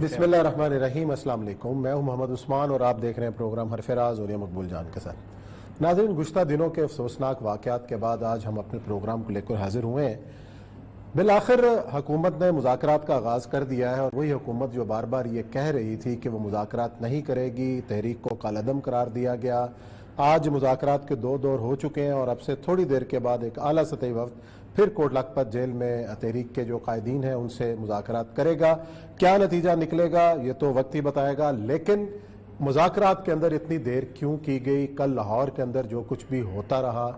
بسم اللہ الرحمن الرحیم۔ السلام علیکم، میں ہوں محمد عثمان اور آپ دیکھ رہے ہیں پروگرام حرف راز اور یہ مقبول جان کے ساتھ۔ ناظرین، گزشتہ دنوں کے افسوسناک واقعات کے بعد آج ہم اپنے پروگرام کو لے کر حاضر ہوئے ہیں۔ بالآخر حکومت نے مذاکرات کا آغاز کر دیا ہے، اور وہی حکومت جو بار بار یہ کہہ رہی تھی کہ وہ مذاکرات نہیں کرے گی، تحریک کو کالعدم قرار دیا گیا۔ آج مذاکرات کے 2 دور ہو چکے ہیں، اور اب سے تھوڑی دیر کے بعد ایک اعلیٰ سطحی وفد پھر کوٹ لکھپت جیل میں تحریک کے جو قائدین ہیں ان سے مذاکرات کرے گا۔ کیا نتیجہ نکلے گا یہ تو وقت ہی بتائے گا، لیکن مذاکرات کے اندر اتنی دیر کیوں کی گئی؟ کل لاہور کے اندر جو کچھ بھی ہوتا رہا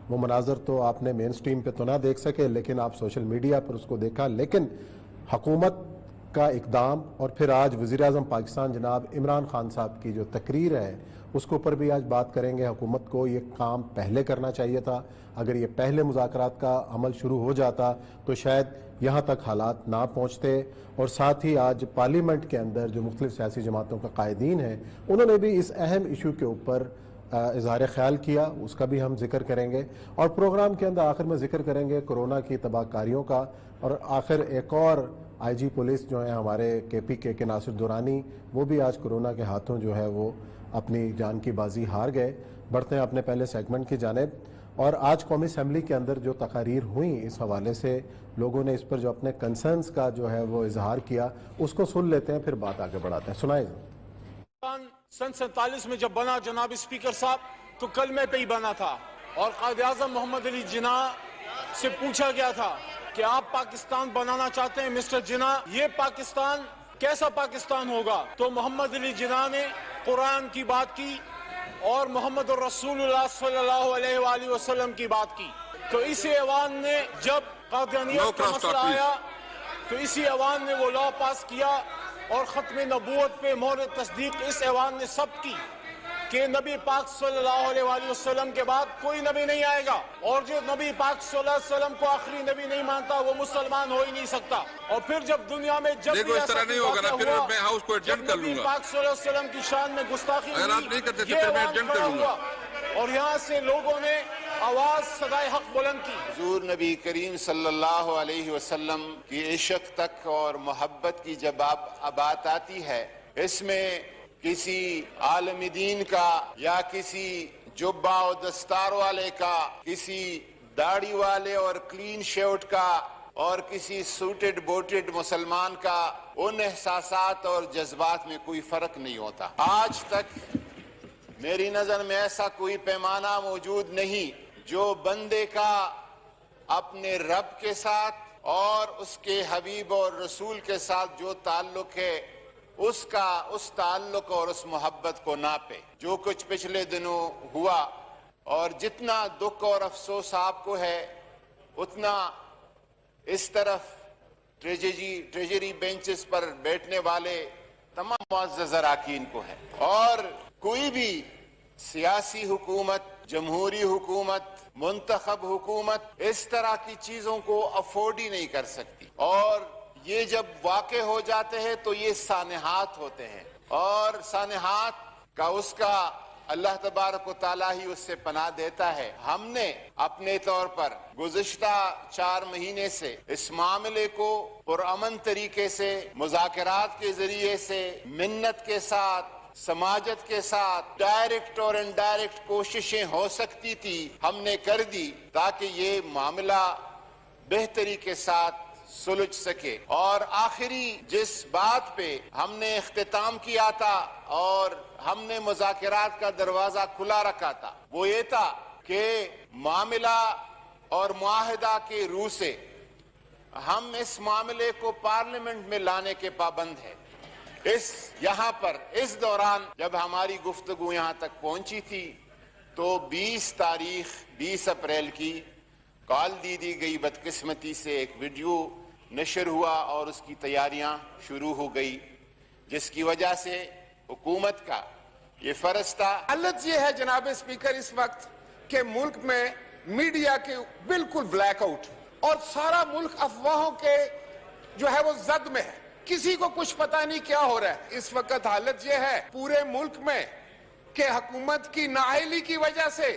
وہ مناظر تو آپ نے مین سٹریم پہ تو نہ دیکھ سکے، لیکن آپ سوشل میڈیا پر اس کو دیکھا۔ لیکن حکومت کا اقدام اور پھر آج وزیراعظم پاکستان جناب عمران خان صاحب کی جو تقریر ہے اس کے اوپر بھی آج بات کریں گے۔ حکومت کو یہ کام پہلے کرنا چاہیے تھا، اگر یہ پہلے مذاکرات کا عمل شروع ہو جاتا تو شاید یہاں تک حالات نہ پہنچتے۔ اور ساتھ ہی آج پارلیمنٹ کے اندر جو مختلف سیاسی جماعتوں کا قائدین ہیں انہوں نے بھی اس اہم ایشو کے اوپر اظہار خیال کیا، اس کا بھی ہم ذکر کریں گے۔ اور پروگرام کے اندر آخر میں ذکر کریں گے کورونا کی تباہ کاریوں کا، اور آخر ایک اور آئی جی پولیس جو ہیں ہمارے کے پی کے ناصر دورانی، وہ بھی آج کورونا کے ہاتھوں جو ہے وہ اپنی جان کی بازی ہار گئے۔ بڑھتے ہیں اپنے پہلے سیگمنٹ کی جانب، اور آج قومی اسمبلی کے اندر جو تقاریر ہوئیں اس حوالے سے لوگوں نے اس پر جو اپنے کنسرنز کا جو ہے وہ اظہار کیا، اس کو سن لیتے ہیں پھر بات آگے بڑھاتے ہیں۔ سنائیں۔ سن 47 میں جب بنا جناب اسپیکر صاحب تو کلمے پہ ہی بنا تھا، اور قائد اعظم محمد علی جناح سے پوچھا گیا تھا کہ آپ پاکستان بنانا چاہتے ہیں مسٹر جناح، یہ پاکستان کیسا پاکستان ہوگا؟ تو محمد علی جناح نے قرآن کی بات کی اور محمد الرسول اللہ صلی اللہ علیہ وآلہ وسلم کی بات کی۔ تو اسی ایوان نے جب قادیانیت کا مسئلہ آیا تو اسی ایوان نے وہ لا پاس کیا، اور ختم نبوت پہ مہر تصدیق اس ایوان نے سب کی کہ نبی پاک صلی اللہ علیہ وآلہ وسلم کے بعد کوئی نبی نہیں آئے گا، اور جو نبی پاک صلی اللہ علیہ وسلم کو آخری نبی نہیں مانتا وہ مسلمان ہو ہی نہیں سکتا۔ اور پھر جب دنیا میں جب بھی ایسا نہیں ہوگا نا، پھر میں ہاؤس کو جب ایڈجسٹ کر نبی لوں گا۔ پاک صلی اللہ علیہ وسلم کی شان میں گستاخی اگر آپ نہیں کرتے تو پھر میں ایڈجسٹ کر لوں گا، اور یہاں سے لوگوں نے آواز صدائے حق بلند کی۔ حضور نبی کریم صلی اللہ علیہ وسلم کی عشق تک اور محبت کی جب بات آتی ہے، اس میں کسی عالم دین کا یا کسی جبہ و دستار والے کا، کسی داڑھی والے اور کلین شیوٹ کا اور کسی سوٹڈ بوٹڈ مسلمان کا ان احساسات اور جذبات میں کوئی فرق نہیں ہوتا۔ آج تک میری نظر میں ایسا کوئی پیمانہ موجود نہیں جو بندے کا اپنے رب کے ساتھ اور اس کے حبیب اور رسول کے ساتھ جو تعلق ہے اس تعلق اور اس محبت کو ناپے۔ جو کچھ پچھلے دنوں ہوا اور جتنا دکھ اور افسوس آپ کو ہے، اتنا اس طرف ٹریجری بینچز پر بیٹھنے والے تمام معزز اراکین کو ہے۔ اور کوئی بھی سیاسی حکومت، جمہوری حکومت، منتخب حکومت اس طرح کی چیزوں کو افورڈ ہی نہیں کر سکتی، اور یہ جب واقع ہو جاتے ہیں تو یہ سانحات ہوتے ہیں، اور سانحات کا اس کا اللہ تبارک و تعالیٰ ہی اس سے پناہ دیتا ہے۔ ہم نے اپنے طور پر گزشتہ 4 مہینے سے اس معاملے کو پرامن طریقے سے مذاکرات کے ذریعے سے منت کے ساتھ، سماجت کے ساتھ، ڈائریکٹ اور انڈائریکٹ کوششیں ہو سکتی تھی ہم نے کر دی، تاکہ یہ معاملہ بہتری کے ساتھ سلجھ سکے۔ اور آخری جس بات پہ ہم نے اختتام کیا تھا اور ہم نے مذاکرات کا دروازہ کھلا رکھا تھا، وہ یہ تھا کہ معاملہ اور معاہدہ کے روح سے ہم اس معاملے کو پارلیمنٹ میں لانے کے پابند ہیں۔ یہاں پر اس دوران جب ہماری گفتگو یہاں تک پہنچی تھی تو 20 اپریل کی کال دی گئی، بدقسمتی سے ایک ویڈیو نشر ہوا اور اس کی تیاریاں شروع ہو گئی، جس کی وجہ سے حکومت کا یہ فرض تھا۔ حالت یہ ہے جناب اسپیکر اس وقت کہ ملک میں میڈیا کے بالکل بلیک آؤٹ، اور سارا ملک افواہوں کے جو ہے وہ زد میں ہے، کسی کو کچھ پتا نہیں کیا ہو رہا ہے۔ اس وقت حالت یہ ہے پورے ملک میں کہ حکومت کی نااہلی کی وجہ سے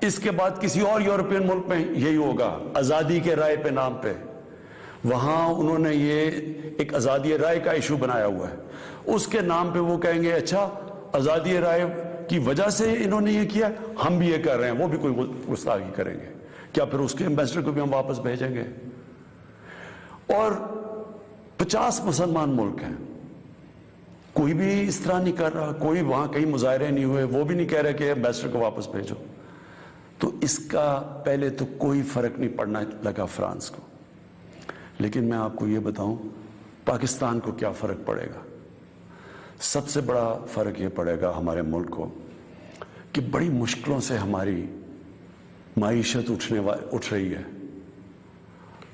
اس کے بعد کسی اور یورپین ملک میں یہی ہوگا، آزادی کے رائے پہ نام پہ، وہاں انہوں نے یہ ایک آزادی رائے کا ایشو بنایا ہوا ہے، اس کے نام پہ وہ کہیں گے اچھا آزادی رائے کی وجہ سے انہوں نے یہ کیا، ہم بھی یہ کر رہے ہیں، وہ بھی کوئی گستاخی کریں گے، کیا پھر اس کے ایمبیسڈر کو بھی ہم واپس بھیجیں گے؟ اور 50 مسلمان ملک ہیں، کوئی بھی اس طرح نہیں کر رہا، کوئی وہاں کہیں مظاہرے نہیں ہوئے، وہ بھی نہیں کہہ رہے کہ ایمبیسڈر کو واپس بھیجو، تو اس کا پہلے تو کوئی فرق نہیں پڑنا لگا فرانس کو۔ لیکن میں آپ کو یہ بتاؤں پاکستان کو کیا فرق پڑے گا؟ سب سے بڑا فرق یہ پڑے گا ہمارے ملک کو کہ بڑی مشکلوں سے ہماری معیشت اٹھ رہی ہے،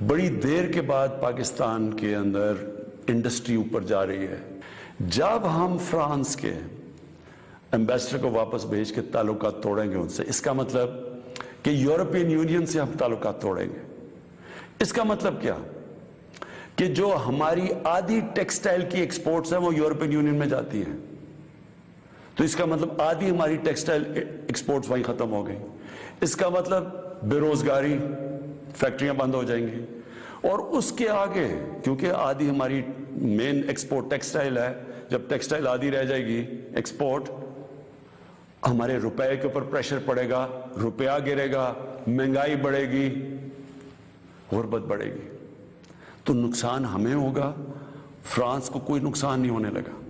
بڑی دیر کے بعد پاکستان کے اندر انڈسٹری اوپر جا رہی ہے۔ جب ہم فرانس کے ایمبیسڈر کو واپس بھیج کے تعلقات توڑیں گے ان سے، اس کا مطلب کہ یورپین یونین سے ہم تعلقات توڑیں گے۔ اس کا مطلب کیا کہ جو ہماری آدھی ٹیکسٹائل کی ایکسپورٹس ہیں وہ یورپین یونین میں جاتی ہیں، تو اس کا مطلب آدھی ہماری ٹیکسٹائل ایکسپورٹس وہیں ختم ہو گئی۔ اس کا مطلب بے روزگاری، فیکٹریاں بند ہو جائیں گی، اور اس کے آگے کیونکہ آدھی ہماری مین ایکسپورٹ ٹیکسٹائل ہے، جب ٹیکسٹائل آدھی رہ جائے گی ایکسپورٹ، ہمارے روپے کے اوپر پریشر پڑے گا، روپیہ گرے گا، مہنگائی بڑھے گی، غربت بڑھے گی، تو نقصان ہمیں ہوگا، فرانس کو کوئی نقصان نہیں ہونے لگا۔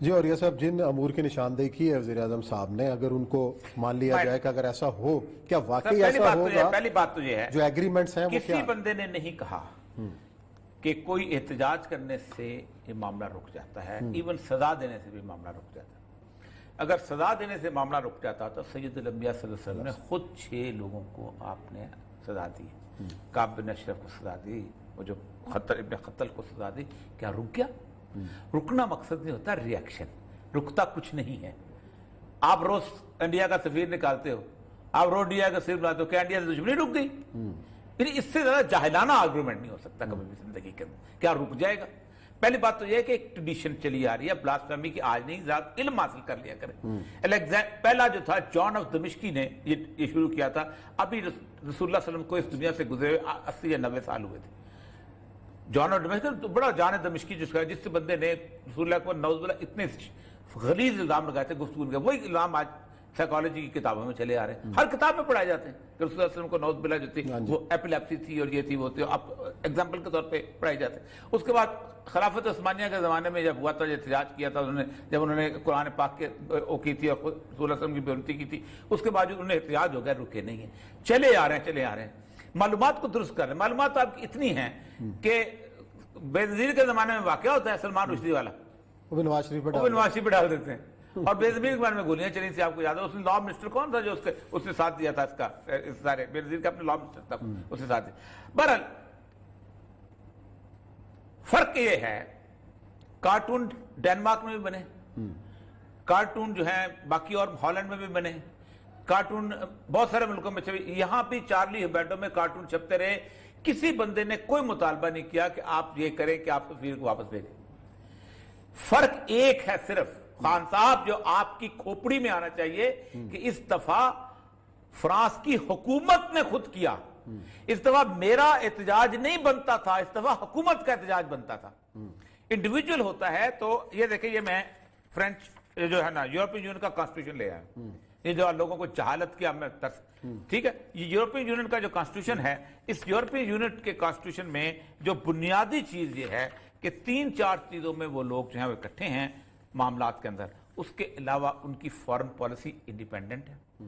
جی، اور یہ صاحب جن امور کی نشاندہی کی ہے وزیر اعظم صاحب نے، اگر ان کو مان لیا جائے کہ اگر ایسا ہو، کیا واقعی ایسا ہوگا؟ پہلی بات تو یہ ہے جو ایگریمنٹس ہیں وہ کسی بندے نے نہیں کہا کہ کوئی احتجاج کرنے سے یہ معاملہ رک جاتا ہے، ایون سزا دینے سے بھی معاملہ رک جاتا ہے۔ اگر سزا دینے سے معاملہ رک جاتا تو سید الانبیاء صلی اللہ علیہ وسلم نے خود 6 لوگوں کو آپ نے سزا دی، کعب بن اشرف کو سزا دی، وہ جو ابن خطل کو سزا دی، کیا رک گیا؟ رکنا مقصد نہیں ہوتا ری ایکشن، رکتا کچھ نہیں ہے۔ آپ روز انڈیا کا سفیر نکالتے ہو، آپ روز انڈیا کا سفیر بناتے ہو، کیا انڈیا سے دشمنی رک گئی؟ پھر اس سے زیادہ جاہلانہ آرگومنٹ نہیں ہو سکتا کبھی بھی زندگی کے اندر، کیا رک جائے گا؟ پہلی بات تو یہ ہے کہ ایک ٹریڈیشن چلی آ رہی ہے بلاسفیمی کی، آج نہیں، زیادہ علم حاصل کر لیا کریں۔ پہلا جو تھا جان آف دمشقی نے یہ شروع کیا تھا، ابھی رسول اللہ صلی اللہ علیہ وسلم کو اس دنیا سے گزرے 80 یا 90 سال ہوئے تھے۔ جان آف دمشقی بڑا جان دمشقی جس سے بندے نے رسول اللہ کو نعوذ باللہ اتنے غلیظ الزام لگائے تھے گفتگو کے، وہی الزام آج سائیکالوجی کی کتابوں میں چلے آ رہے ہیں، ہر کتاب میں پڑھائے جاتے ہیں کہ رسول اللہ صلی اللہ علیہ وسلم کو نعوذ باللہ جو تھی وہ ایپیلیپسی تھی اور یہ تھی وہ تھی، اب ایگزامپل کے طور پہ پڑھائی جاتے ہیں۔ اس کے بعد خلافت عثمانیہ کے زمانے میں جب ہوا تھا، احتجاج کیا تھا جب انہوں نے قرآن پاک کے وہ کی تھی اور رسول اللہ صلی اللہ علیہ وسلم کی بےعزتی کی تھی، اس کے باوجود انہیں احتجاج ہو گیا، رکے نہیں ہیں، چلے آ رہے ہیں۔ معلومات کو درست کر رہے ہیں، معلومات آپ کی اتنی ہیں کہ بے نظیر کے زمانے میں واقعہ ہوتا ہے سلمان رشدی والا، وہ نواز شریف پہ ڈال دیتے ہیں، اور بے نظیر کے بارے میں گولیاں چلی تھی، آپ کو یاد ہے؟ اس نے لا منسٹر کون تھا جو اس نے ساتھ دیا تھا، اس کا سارے بے نظیر کا اپنے لا منسٹر تھا، اس نے ساتھ دیا۔ بہرحال فرق یہ ہے، کارٹون ڈینمارک میں بھی بنے، کارٹون جو ہیں باقی اور ہالینڈ میں بھی بنے، کارٹون بہت سارے ملکوں میں چھپے، یہاں بھی چارلی ہیبڈو میں کارٹون چھپتے رہے، کسی بندے نے کوئی مطالبہ نہیں کیا کہ آپ یہ کریں کہ آپ سفیر کو واپس بھیجیں۔ فرق ایک ہے صرف، خان صاحب جو آپ کی کھوپڑی میں آنا چاہیے کہ اس دفعہ فرانس کی حکومت نے خود کیا، اس دفعہ میرا احتجاج نہیں بنتا تھا، اس دفعہ حکومت کا احتجاج بنتا تھا۔ انڈیویجول ہوتا ہے تو یہ دیکھیں، یہ میں فرینچ جو ہے نا یورپین یونین کا کانسٹیٹیوشن لے آیا، یہ جو لوگوں کو جہالت کیا میں ترس، ٹھیک ہے، یہ یورپین یونین کا جو کانسٹیٹیوشن ہے، اس یورپین یونین کے کانسٹیٹیوشن میں جو بنیادی چیز یہ ہے کہ 3-4 چیزوں میں وہ لوگ جو ہیں وہ اکٹھے ہیں معاملات کے اندر، اس کے علاوہ ان کی فارن پالیسی انڈیپینڈنٹ ہے۔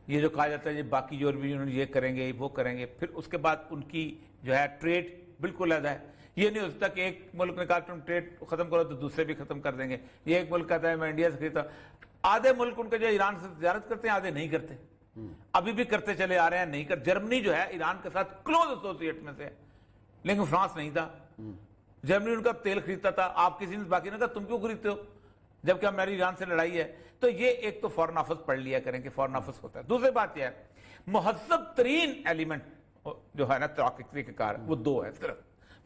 یہ جو کہا جاتا ہے یہ باقی یورپین یونین یہ کریں گے وہ کریں گے، پھر اس کے بعد ان کی جو ہے ٹریڈ بالکل علیحدہ ہے، یہ نہیں ہو سکتا کہ ایک ملک نے کہا تم ٹریڈ ختم کرو تو دوسرے بھی ختم کر دیں گے، یہ ایک ملک کہتا ہے میں انڈیا سے خریدتا، آدھے ملک ان کے جو ایران سے تجارت کرتے ہیں آدھے نہیں کرتے، ابھی بھی کرتے چلے آ رہے ہیں، نہیں کر، جرمنی جو ہے ایران کے ساتھ کلوز ایسوسیٹ میں سے ہے، لیکن فرانس نہیں تھا، جرمنی ان کا تیل خریدتا تھا، آپ کسی نے باقی نے کہا تم کیوں خریدتے ہو جبکہ ہماری ایران سے لڑائی ہے، تو یہ ایک تو فورن آفس پڑھ لیا کریں کہ فورن آفس ہوتا ہے۔ دوسری بات یہ ہے مہذب ترین ایلیمنٹ جو ہے نا طریقہ کار وہ 2 ہے صرف،